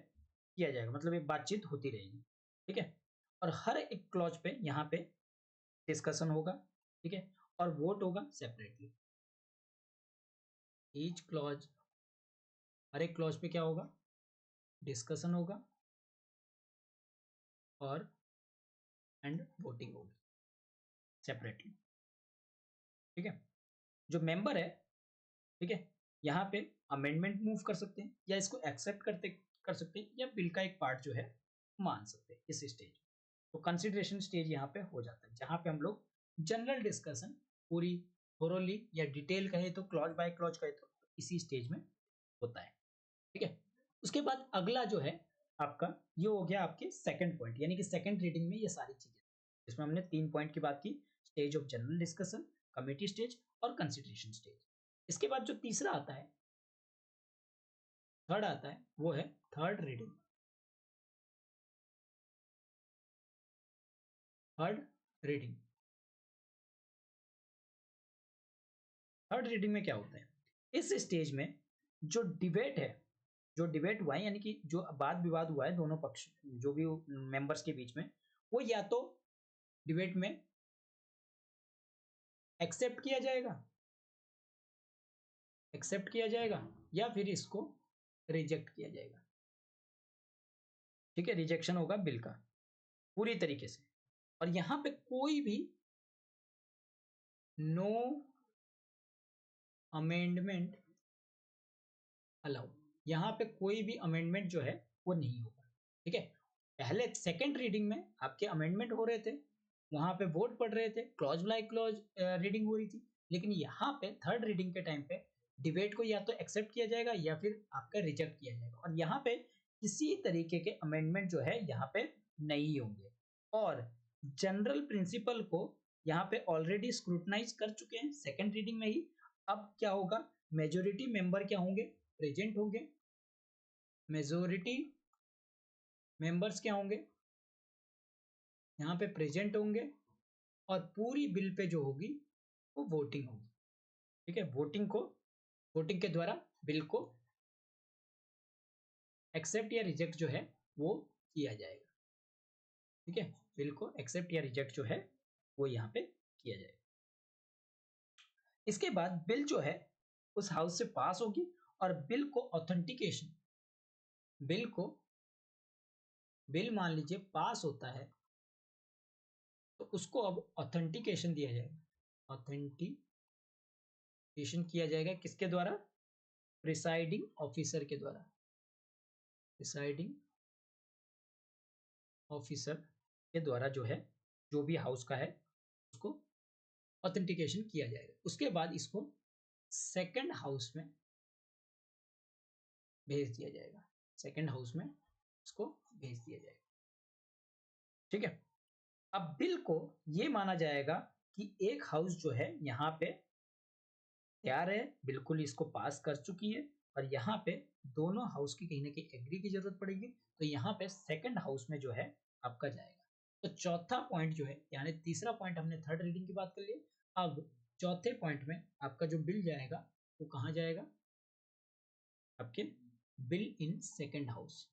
किया जाएगा, मतलब एक बातचीत होती रहेगी। ठीक है, और हर एक क्लॉज पे यहाँ पे डिस्कशन होगा, ठीक है, और वोट होगा सेपरेटली। ईच क्लॉज, हर एक क्लॉज पे क्या होगा? डिस्कशन होगा और एंड वोटिंग होगी सेपरेटली। ठीक है, जो मेंबर है, ठीक है, यहाँ पे अमेंडमेंट मूव कर सकते हैं, या इसको एक्सेप्ट कर सकते हैं, या बिल का एक पार्ट जो है मान सकते हैं इस स्टेज। तो कंसिडरेशन स्टेज यहाँ पे हो जाता है, जहां पे हम लोग जनरल डिस्कशन पूरी थोरोली या डिटेल कहे तो क्लॉज बाय क्लॉज कहे तो इसी स्टेज में होता है। ठीक है, उसके बाद अगला जो है आपका, ये हो गया आपके सेकंड पॉइंट, यानी कि सेकंड रीडिंग में ये सारी चीजें, इसमें हमने 3 पॉइंट की बात की, stage of general discussion, committee stage और कंसिडरेशन स्टेज। इसके बाद जो तीसरा आता है, थर्ड आता है, वो है third reading. Third reading, third reading में क्या होता है? इस स्टेज में जो डिबेट है, जो डिबेट हुआ है, यानी कि जो वाद विवाद हुआ है दोनों पक्ष, जो भी मेंबर्स के बीच में, वो या तो डिबेट में एक्सेप्ट किया जाएगा, एक्सेप्ट किया जाएगा, या फिर इसको रिजेक्ट किया जाएगा। ठीक है, रिजेक्शन होगा बिल का पूरी तरीके से, और यहां पे कोई भी नो अमेंडमेंट अलाउ, यहाँ पे कोई भी अमेंडमेंट जो है वो नहीं होगा। ठीक है, पहले सेकंड रीडिंग में आपके अमेंडमेंट हो रहे थे, वहां पे वोट पढ़ रहे थे, क्लॉज बाय क्लॉज रीडिंग हो रही थी, लेकिन यहाँ पे थर्ड रीडिंग के टाइम पे डिबेट को या तो एक्सेप्ट किया जाएगा या फिर आपका रिजेक्ट किया जाएगा, और यहाँ पे किसी तरीके के अमेंडमेंट जो है यहाँ पे नहीं होंगे। और जनरल प्रिंसिपल को यहाँ पे ऑलरेडी स्क्रूटनाइज कर चुके हैं सेकंड रीडिंग में ही। अब क्या होगा, मेजोरिटी मेंबर क्या होंगे, प्रेजेंट होंगे, मेजोरिटी मेंबर्स क्या होंगे, यहाँ पे प्रेजेंट होंगे, और पूरी बिल पे जो होगी वो वोटिंग होगी। ठीक है, वोटिंग के द्वारा बिल को एक्सेप्ट या रिजेक्ट जो है वो किया जाएगा। ठीक है, बिल को एक्सेप्ट या रिजेक्ट जो है वो यहाँ पे किया जाएगा। इसके बाद बिल जो है उस हाउस से पास होगी, और बिल को ऑथेंटिकेशन, बिल मान लीजिए पास होता है तो उसको अब ऑथेंटिकेशन दिया जाएगा। ऑथेंटिकेशन किया जाएगा किसके द्वारा, प्रिसाइडिंग ऑफिसर के द्वारा। प्रिसाइडिंग ऑफिसर के द्वारा जो है, जो भी हाउस का है उसको ऑथेंटिकेशन किया जाएगा। उसके बाद इसको सेकंड हाउस में भेज दिया जाएगा, सेकंड हाउस में इसको भेज दिया जाएगा। ठीक है, अब बिल को ये माना जाएगा कि एक हाउस जो है यहाँ पे तैयार है, बिल्कुल इसको पास कर चुकी है, और यहाँ पे दोनों हाउस की कहीं ना कहीं एग्री की जरूरत पड़ेगी, तो यहाँ पे सेकंड हाउस में जो है आपका जाएगा। तो चौथा पॉइंट जो है, यानी तीसरा पॉइंट हमने थर्ड रीडिंग की बात कर ली, अब चौथे पॉइंट में आपका जो बिल जाएगा वो कहाँ जाएगा, आपके bill in second house,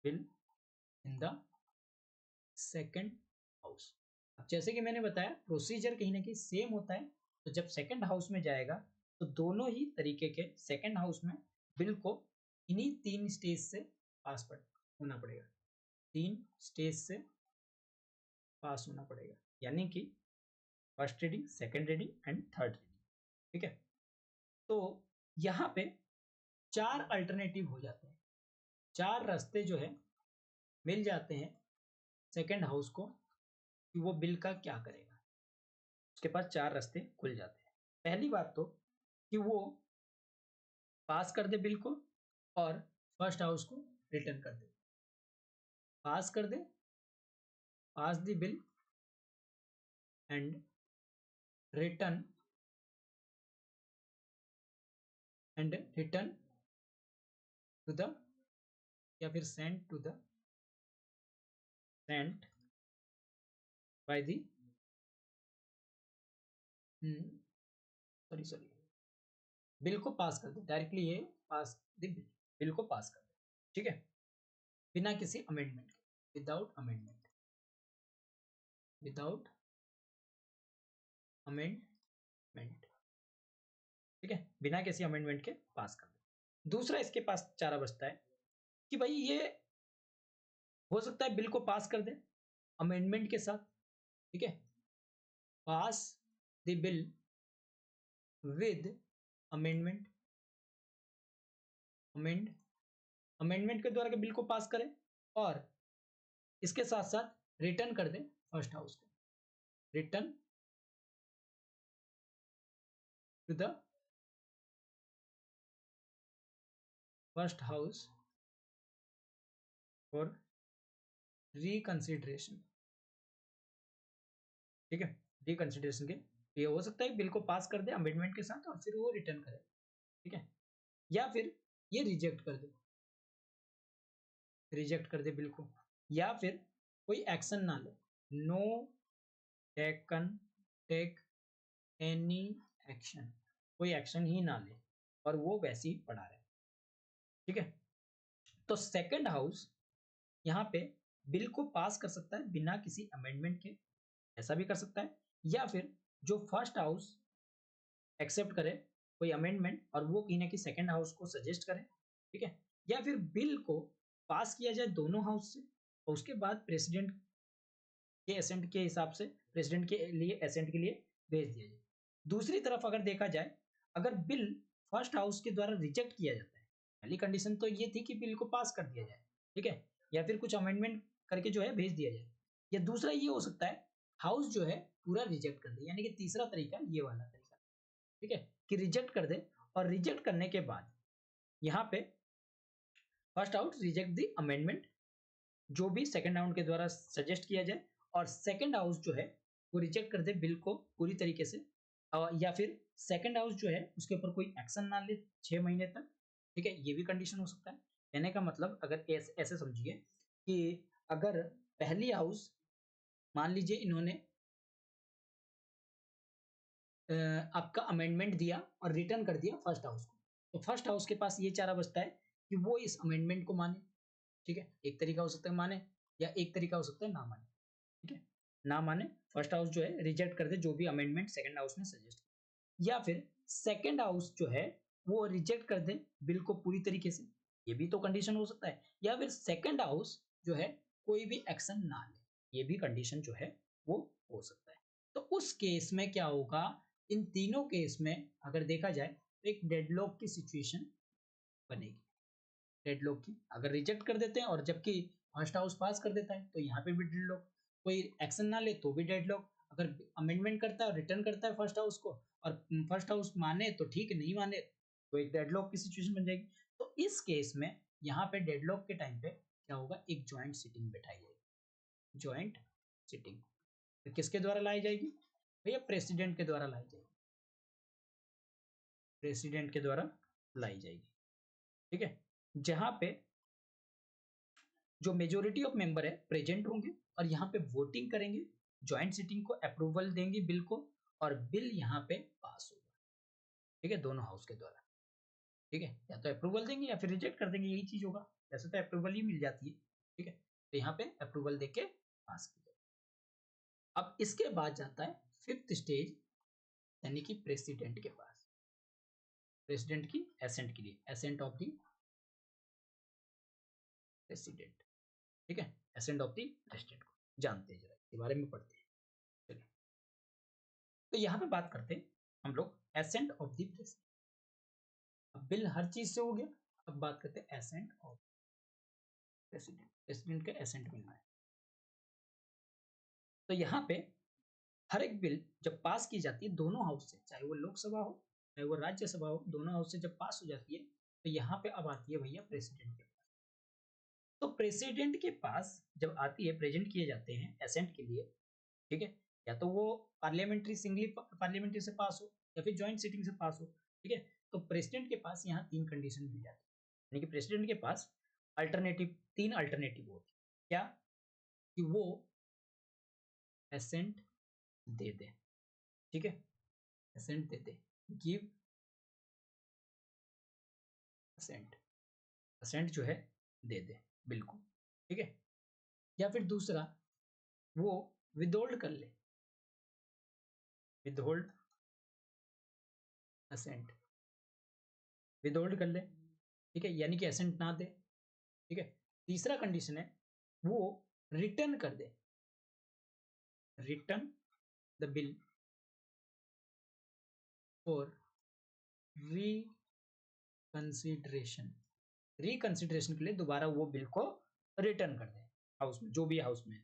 bill in the second house. अब जैसे कि मैंने बताया प्रोसीजर कहीं ना कहीं सेम होता है, तो जब सेकंड हाउस में जाएगा तो दोनों ही तरीके के सेकंड हाउस में बिल को इन्हीं 3 स्टेज से पास होना पड़ेगा, 3 स्टेज से पास होना पड़ेगा, यानी कि first reading, second reading and third reading. ठीक है, तो यहाँ पे 4 अल्टरनेटिव हो जाते हैं, 4 रास्ते जो है मिल जाते हैं सेकंड हाउस को कि वो बिल का क्या करेगा। उसके पास 4 रास्ते खुल जाते हैं। पहली बात तो कि वो पास कर दे बिल को और फर्स्ट हाउस को रिटर्न कर दे, पास कर दे, pass the bill and return to the, या फिर send to the, sent by the sorry bill को पास कर दे डायरेक्टली, ये पास द बिल, बिल को पास कर दे। ठीक है, बिना किसी अमेंडमेंट के, विदाउट अमेंडमेंट, विदाउट अमेंडमेंट। ठीक है, बिना किसी अमेंडमेंट के पास कर दे। दूसरा इसके पास चारा बचता है कि भाई ये हो सकता है बिल को पास कर दे अमेंडमेंट के साथ। ठीक है, pass the bill with amendment, amendment के द्वारा के बिल को पास करे, और इसके साथ साथ रिटर्न कर दे फर्स्ट हाउस को, return to the first house for reconsideration. ठीक है, रिकंसिडरेशन के ये हो सकता है बिल को पास कर दे अमेंडमेंट के साथ और फिर वो रिटर्न करे। ठीक है, या फिर ये रिजेक्ट कर दे, रिजेक्ट कर दे बिल को, या फिर कोई एक्शन ना ले, नो टेक एनी एक्शन, कोई एक्शन ही ना ले और वो वैसे ही पड़ा रहे। ठीक है, तो सेकंड हाउस यहाँ पे बिल को पास कर सकता है बिना किसी अमेंडमेंट के, ऐसा भी कर सकता है, या फिर जो फर्स्ट हाउस एक्सेप्ट करे कोई अमेंडमेंट और वो कहीं ना कहीं सेकंड हाउस को सजेस्ट करे। ठीक है, या फिर बिल को पास किया जाए दोनों हाउस से और उसके बाद प्रेसिडेंट के एसेंट के हिसाब से, प्रेसिडेंट के लिए एसेंट के लिए भेज दिया जाए। दूसरी तरफ अगर देखा जाए, अगर बिल फर्स्ट हाउस के द्वारा रिजेक्ट किया जाता है, पहली कंडीशन तो ये थी कि बिल को पास कर दिया जाए, ठीक है, या फिर कुछ अमेंडमेंट करके जो है भेज दिया जाए, या दूसरा ये हो सकता है हाउस जो है पूरा रिजेक्ट कर दे, यानी कि तीसरा तरीका ये वाला तरीका, ठीक है, कि रिजेक्ट कर दे, और रिजेक्ट करने के बाद यहाँ पे फर्स्ट हाउस रिजेक्ट दी अमेंडमेंट जो भी सेकंड राउंड के द्वारा सजेस्ट किया जाए, और सेकंड हाउस जो है वो रिजेक्ट कर दे बिल को पूरी तरीके से, या फिर सेकंड हाउस जो है उसके ऊपर कोई एक्शन ना ले 6 महीने तक, ठीक है, ये भी कंडीशन हो सकता है। कहने का मतलब अगर ऐसे समझिए कि अगर पहली हाउस, मान लीजिए इन्होंने आपका अमेंडमेंट दिया और रिटर्न कर दिया फर्स्ट हाउस को, तो फर्स्ट हाउस के पास ये चारा बचता है कि वो इस अमेंडमेंट को माने, ठीक है, एक तरीका हो सकता है माने, या एक तरीका हो सकता है ना माने, ठीक है, ना माने, फर्स्ट हाउस जो है रिजेक्ट कर दे जो भी अमेंडमेंट सेकंड हाउस ने सजेस्ट किया, या फिर सेकंड हाउस जो है वो रिजेक्ट कर दे बिल को पूरी तरीके से, ये भी तो कंडीशन हो सकता है, या फिर सेकंड हाउस जो है कोई भी एक्शन ना ले, ये भी कंडीशन जो है वो हो सकता है। तो उस केस में क्या होगा, इन तीनों केस में अगर देखा जाए तो एक डेडलॉक की सिचुएशन बनेगी। डेडलॉक की अगर रिजेक्ट कर देते हैं और जबकि फर्स्ट हाउस पास कर देता है तो यहाँ पे भी डेडलॉक, कोई एक्शन ना ले तो भी डेडलॉक, अगर अमेंडमेंट करता है और रिटर्न करता है फर्स्ट हाउस को और फर्स्ट हाउस माने तो ठीक है, नहीं माने तो एक डेडलॉक की सिचुएशन बन जाएगी। तो इस केस में यहाँ पे डेडलॉक के टाइम पे क्या होगा, एक ज्वाइंट सिटिंग बैठाई जाएगी। ज्वाइंट सिटिंग तो किसके द्वारा लाई जाएगी भैया, प्रेसिडेंट के द्वारा लाई जाएगी, प्रेसिडेंट के द्वारा लाई जाएगी, ठीक है, जहां पे जो मेजोरिटी ऑफ मेंबर है प्रेजेंट होंगे और यहाँ पे वोटिंग करेंगे, ज्वाइंट सिटिंग को अप्रूवल देंगे बिल को, और बिल यहाँ पे पास होगा, ठीक है, दोनों हाउस के द्वारा, ठीक है, या तो अप्रूवल देंगे या फिर रिजेक्ट कर देंगे, यही चीज होगा, वैसे तो अप्रूवल ही मिल जाती है, ठीक है, तो यहाँ पे अप्रूवल देके पास किया। अब इसके बाद जाता है फिफ्थ स्टेज, यानी कि प्रेसिडेंट के पास, प्रेसिडेंट की एसेंट के लिए, एसेंट ऑफ द प्रेसिडेंट, ठीक है, एसेंट ऑफ द प्रेसिडेंट को जानते हैं, जरा इसके बारे में पढ़ते हैं। चलिए, तो यहाँ पे बात करते हैं हम लोग एसेंट ऑफ द प्रेसिडेंट। अब बिल हर चीज से हो गया, अब बात करते हैं एसेंट ऑफ प्रेसिडेंट, प्रेसिडेंट का एसेंट मिलना है। तो यहाँ पे हर एक बिल जब पास की जाती है दोनों हाउस से, चाहे वो लोकसभा हो चाहे वो राज्यसभा हो, दोनों हाउस से जब पास हो जाती है तो यहाँ पे अब आती है भैया प्रेसिडेंट के पास। तो प्रेसिडेंट के पास जब आती है, प्रेजेंट किए जाते हैं एसेंट के लिए, ठीक है, या तो वो पार्लियामेंट्री सिंगली पार्लियामेंट्री से पास हो या फिर ज्वाइंट सिटिंग से पास हो, ठीक है, तो प्रेसिडेंट के पास यहाँ तीन कंडीशन मिल जाती है, यानी कि प्रेसिडेंट के पास अल्टरनेटिव, तीन अल्टरनेटिव होती है, क्या, कि वो एसेंट दे दे, ठीक है, एसेंट दे दे, गिव असेंट, असेंट जो है दे दे बिल्कुल, ठीक है, या फिर दूसरा वो विदहोल्ड कर ले, विदहोल्ड असेंट, विदहोल्ड कर ले, ठीक है, यानी कि असेंट ना दे, ठीक है। तीसरा कंडीशन है वो रिटर्न कर दे, return the bill for reconsideration, reconsideration के लिए दोबारा वो बिल को रिटर्न कर दे हाउस में, जो भी हाउस में है,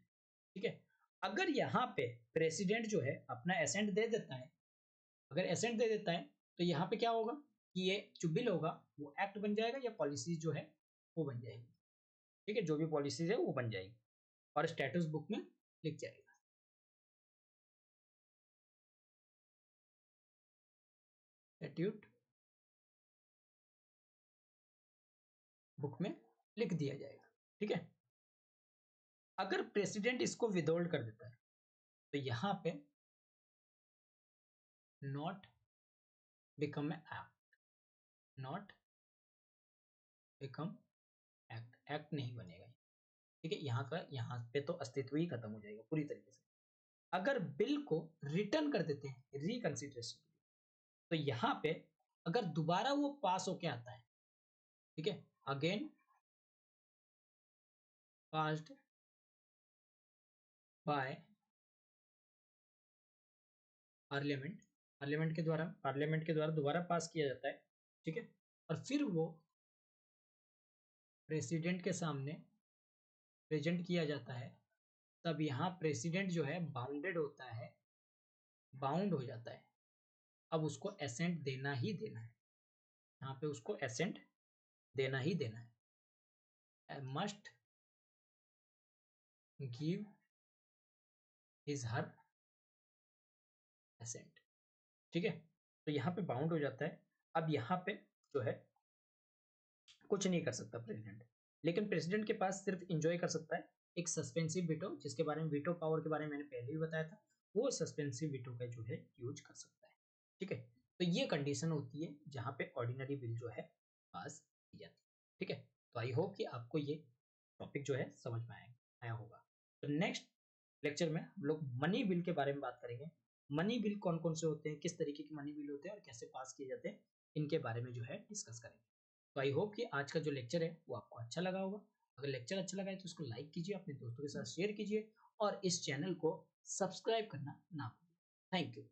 ठीक है। अगर यहाँ पे प्रेसिडेंट जो है अपना एसेंट दे देता है, अगर एसेंट दे देता है तो यहाँ पे क्या होगा कि ये जो बिल होगा वो एक्ट बन जाएगा या पॉलिसी जो है वो बन जाएगी, ठीक है, जो भी पॉलिसीज है वो बन जाएगी और स्टेटस बुक में लिख जाएगा, स्टैट्यूट बुक में लिख दिया जाएगा, ठीक है। अगर प्रेसिडेंट इसको विदहोल्ड कर देता है तो यहाँ पे not become act, not become act, act नहीं बनेगा, ठीक है, यहाँ का यहाँ पे तो अस्तित्व ही खत्म हो जाएगा पूरी तरीके से। अगर बिल को रिटर्न कर देते हैं रिकंसिडरेशन के लिए, तो यहाँ पे अगर दोबारा वो पास होके आता है, ठीक है, again passed by parliament, parliament के द्वारा दोबारा पास किया जाता है, ठीक है, और फिर वो प्रेसिडेंट के सामने प्रेजेंट किया जाता है। तब यहाँ प्रेसिडेंट जो है बाउंड हो जाता है। अब उसको एसेंट देना ही देना है, यहाँ पे उसको एसेंट देना ही देना है। I must give his her assent, ठीक है। तो यहाँ पे बाउंड हो जाता है। अब यहाँ पे जो है कुछ नहीं कर सकता प्रेसिडेंट, लेकिन प्रेसिडेंट के पास सिर्फ इंजॉय कर सकता है एक सस्पेंसिव वीटो, जिसके बारे में वीटो पावर के बारे में मैंने पहले भी बताया था। वो सस्पेंसिव वीटो का जो है यूज कर सकता है, ठीक है। तो ये कंडीशन होती है जहां पे ऑर्डिनरी बिल जो है पास की जाती है, ठीक है। तो आई होप कि आपको ये टॉपिक जो है समझ में आया होगा। तो नेक्स्ट लेक्चर में हम लोग मनी बिल के बारे में बात करेंगे। मनी बिल कौन कौन से होते हैं, किस तरीके के मनी बिल होते हैं और कैसे पास किए जाते हैं, इनके बारे में जो है डिस्कस करेंगे। तो आई होप कि आज का जो लेक्चर है वो आपको अच्छा लगा होगा। अगर लेक्चर अच्छा लगा है तो उसको लाइक कीजिए, अपने दोस्तों के साथ शेयर कीजिए और इस चैनल को सब्सक्राइब करना ना भूलिए। Thank you.